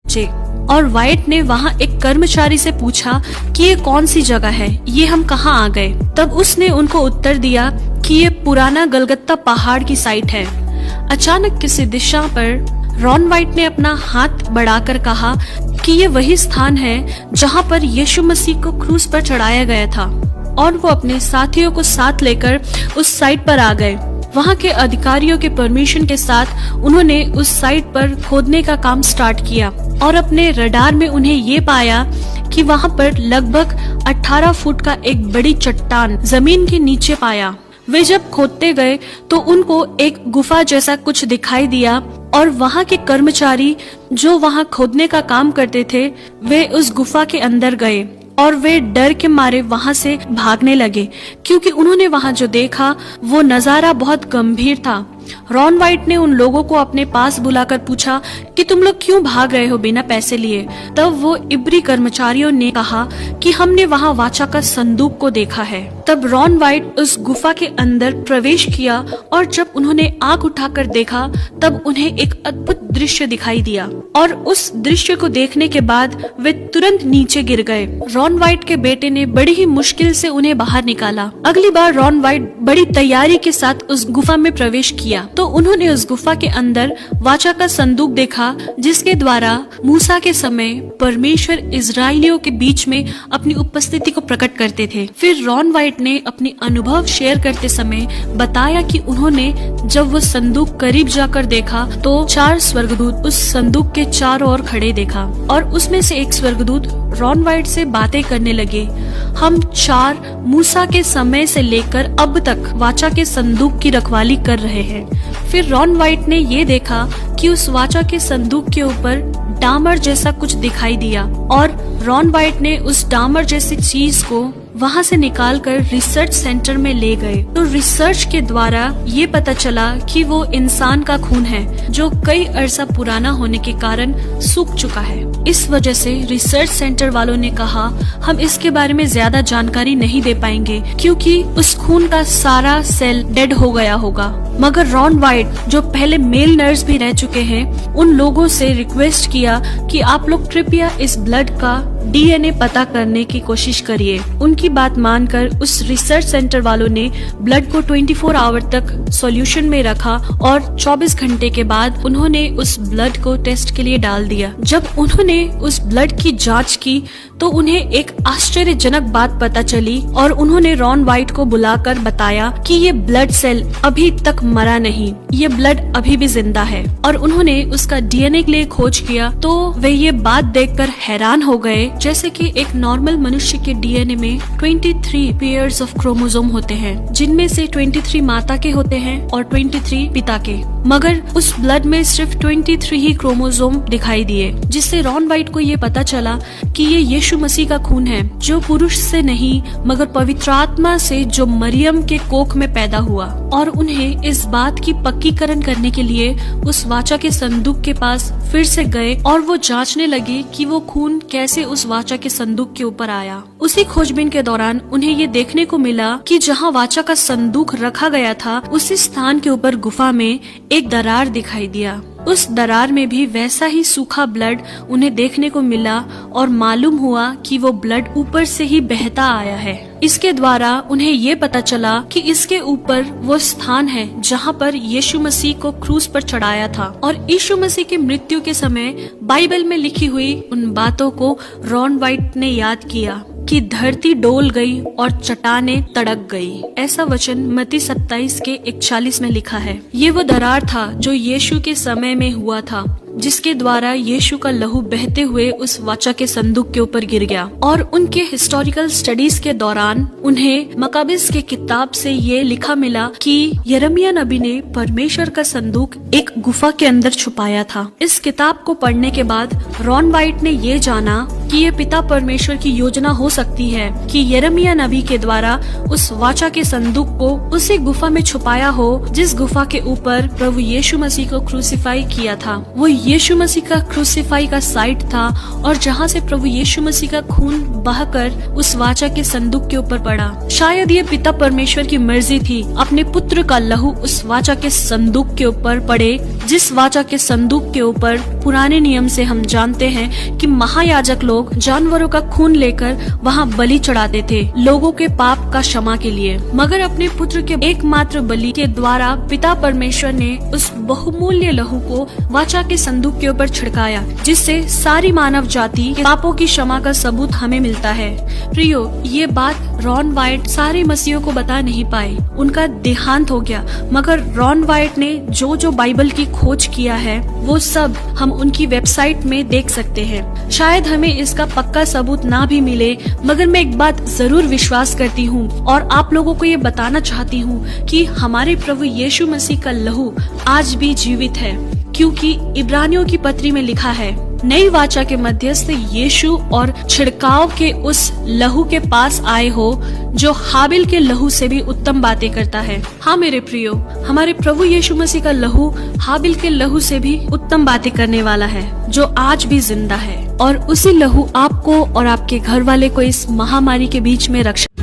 पहुंचे और वाइट ने वहाँ एक कर्मचारी से पूछा कि ये कौन सी जगह है, ये हम कहाँ आ गए। तब उसने उनको उत्तर दिया कि ये पुराना गलगत्ता पहाड़ की साइट है। अचानक किसी दिशा पर रॉन वाइट ने अपना हाथ बढ़ाकर कहा कि ये वही स्थान है जहाँ पर यीशु मसीह को क्रूस पर चढ़ाया गया था, और वो अपने साथियों को साथ लेकर उस साइट पर आ गए। वहाँ के अधिकारियों के परमिशन के साथ उन्होंने उस साइट पर खोदने का काम स्टार्ट किया और अपने रडार में उन्हें ये पाया कि वहाँ पर लगभग 18 फुट का एक बड़ी चट्टान जमीन के नीचे पाया। वे जब खोदते गए तो उनको एक गुफा जैसा कुछ दिखाई दिया और वहाँ के कर्मचारी जो वहाँ खोदने का काम करते थे वे उस गुफा के अंदर गए और वे डर के मारे वहाँ से भागने लगे, क्योंकि उन्होंने वहाँ जो देखा वो नजारा बहुत गंभीर था। रॉन वाइट ने उन लोगों को अपने पास बुलाकर पूछा कि तुम लोग क्यों भाग रहे हो बिना पैसे लिए। तब वो इब्री कर्मचारियों ने कहा कि हमने वहाँ वाचा का संदूक को देखा है। तब रॉन वाइट उस गुफा के अंदर प्रवेश किया और जब उन्होंने आंख उठाकर देखा तब उन्हें एक अद्भुत दृश्य दिखाई दिया, और उस दृश्य को देखने के बाद वे तुरंत नीचे गिर गए। रॉन वाइट के बेटे ने बड़ी ही मुश्किल से उन्हें बाहर निकाला। अगली बार रॉन वाइट बड़ी तैयारी के साथ उस गुफा में प्रवेश किया तो उन्होंने उस गुफा के अंदर वाचा का संदूक देखा, जिसके द्वारा मूसा के समय परमेश्वर इजरायलियों के बीच में अपनी उपस्थिति को प्रकट करते थे। फिर रॉन वाइट ने अपनी अनुभव शेयर करते समय बताया कि उन्होंने जब वो संदूक करीब जाकर देखा तो 4 स्वर्गदूत उस संदूक के चारों ओर खड़े देखा, और उसमें से एक स्वर्गदूत रॉन वाइट से बातें करने लगे। हम 4 मूसा के समय से लेकर अब तक वाचा के संदूक की रखवाली कर रहे हैं। फिर रॉन वाइट ने ये देखा कि उस वाचा के संदूक के ऊपर डामर जैसा कुछ दिखाई दिया, और रॉन वाइट ने उस डामर जैसी चीज को वहाँ से निकालकर रिसर्च सेंटर में ले गए। तो रिसर्च के द्वारा ये पता चला कि वो इंसान का खून है जो कई अरसा पुराना होने के कारण सूख चुका है। इस वजह से रिसर्च सेंटर वालों ने कहा हम इसके बारे में ज्यादा जानकारी नहीं दे पाएंगे, क्योंकि उस खून का सारा सेल डेड हो गया होगा। मगर रॉन वाइट जो पहले मेल नर्स भी रह चुके हैं, उन लोगों से रिक्वेस्ट किया कि आप लोग कृपया इस ब्लड का DNA पता करने की कोशिश करिए। उनकी बात मानकर उस रिसर्च सेंटर वालों ने ब्लड को 24 आवर तक सॉल्यूशन में रखा और 24 घंटे के बाद उन्होंने उस ब्लड को टेस्ट के लिए डाल दिया। जब उन्होंने उस ब्लड की जांच की तो उन्हें एक आश्चर्यजनक बात पता चली, और उन्होंने रॉन वाइट को बुलाकर बताया कि ये ब्लड सेल अभी तक मरा नहीं, ये ब्लड अभी भी जिंदा है। और उन्होंने उसका DNA के लिए खोज किया तो वे ये बात देखकर हैरान हो गए, जैसे कि एक नॉर्मल मनुष्य के DNA में 23 पेयर्स ऑफ क्रोमोसोम होते हैं, जिनमें से 23 माता के होते हैं और 23 पिता के, मगर उस ब्लड में सिर्फ 23 ही क्रोमोसोम दिखाई दिए, जिससे रॉन वाइट को ये पता चला कि ये यीशु मसीह का खून है, जो पुरुष से नहीं मगर पवित्र आत्मा से जो मरियम के कोख में पैदा हुआ। और उन्हें इस बात की पक्कीकरण करने के लिए उस वाचा के संदूक के पास फिर से गए और वो जांचने लगे कि वो खून कैसे उस वाचा के संदूक के ऊपर आया। उसी खोजबीन के दौरान उन्हें ये देखने को मिला कि जहाँ वाचा का संदूक रखा गया था उसी स्थान के ऊपर गुफा में एक दरार दिखाई दिया। उस दरार में भी वैसा ही सूखा ब्लड उन्हें देखने को मिला, और मालूम हुआ कि वो ब्लड ऊपर से ही बहता आया है। इसके द्वारा उन्हें ये पता चला कि इसके ऊपर वो स्थान है जहाँ पर यीशु मसीह को क्रूस पर चढ़ाया था, और यीशु मसीह की मृत्यु के समय बाइबल में लिखी हुई उन बातों को रॉन वाइट ने याद किया कि धरती डोल गई और चट्टानें तड़क गई। ऐसा वचन मत्ती 27 के 41 में लिखा है। ये वो दरार था जो यीशु के समय में हुआ था, जिसके द्वारा यीशु का लहू बहते हुए उस वाचा के संदूक के ऊपर गिर गया। और उनके हिस्टोरिकल स्टडीज के दौरान उन्हें मकाबिस के किताब से ये लिखा मिला कि यिर्मयाह नबी ने परमेश्वर का संदूक एक गुफा के अंदर छुपाया था। इस किताब को पढ़ने के बाद रॉन वाइट ने ये जाना कि ये पिता परमेश्वर की योजना हो सकती है कि यिर्मयाह नबी के द्वारा उस वाचा के संदूक को उसी गुफा में छुपाया हो जिस गुफा के ऊपर प्रभु यीशु मसीह को क्रूसीफाई किया था। वो यीशु मसीह का क्रूसीफाई का साइट था और जहाँ से प्रभु यीशु मसीह का खून बहकर उस वाचा के संदूक के ऊपर पड़ा। शायद ये पिता परमेश्वर की मर्जी थी अपने पुत्र का लहू उस वाचा के संदूक के ऊपर पड़े, जिस वाचा के संदूक के ऊपर पुराने नियम से हम जानते हैं कि महायाजक लोग जानवरों का खून लेकर वहाँ बलि चढ़ाते थे लोगों के पाप का क्षमा के लिए। मगर अपने पुत्र के एकमात्र बलि के द्वारा पिता परमेश्वर ने उस बहुमूल्य लहू को वाचा के संदूक के ऊपर छिड़काया, जिससे सारी मानव जाति के पापों की क्षमा का सबूत हमें मिलता है। प्रियो, ये बात रॉन वाइट सारे मसीहों को बता नहीं पाए, उनका देहांत हो गया। मगर रॉन वाइट ने जो बाइबल की खोज किया है वो सब हम उनकी वेबसाइट में देख सकते हैं। शायद हमें इसका पक्का सबूत ना भी मिले, मगर मैं एक बात जरूर विश्वास करती हूँ और आप लोगों को ये बताना चाहती हूँ कि हमारे प्रभु यीशु मसीह का लहू आज भी जीवित है, क्योंकि इब्रानियों की पत्री में लिखा है, नई वाचा के मध्यस्थ यीशु और छिड़काव के उस लहू के पास आए हो जो हाबिल के लहू से भी उत्तम बातें करता है। हाँ मेरे प्रियो, हमारे प्रभु यीशु मसीह का लहू हाबिल के लहू से भी उत्तम बातें करने वाला है, जो आज भी जिंदा है, और उसी लहू आपको और आपके घर वाले को इस महामारी के बीच में रक्षा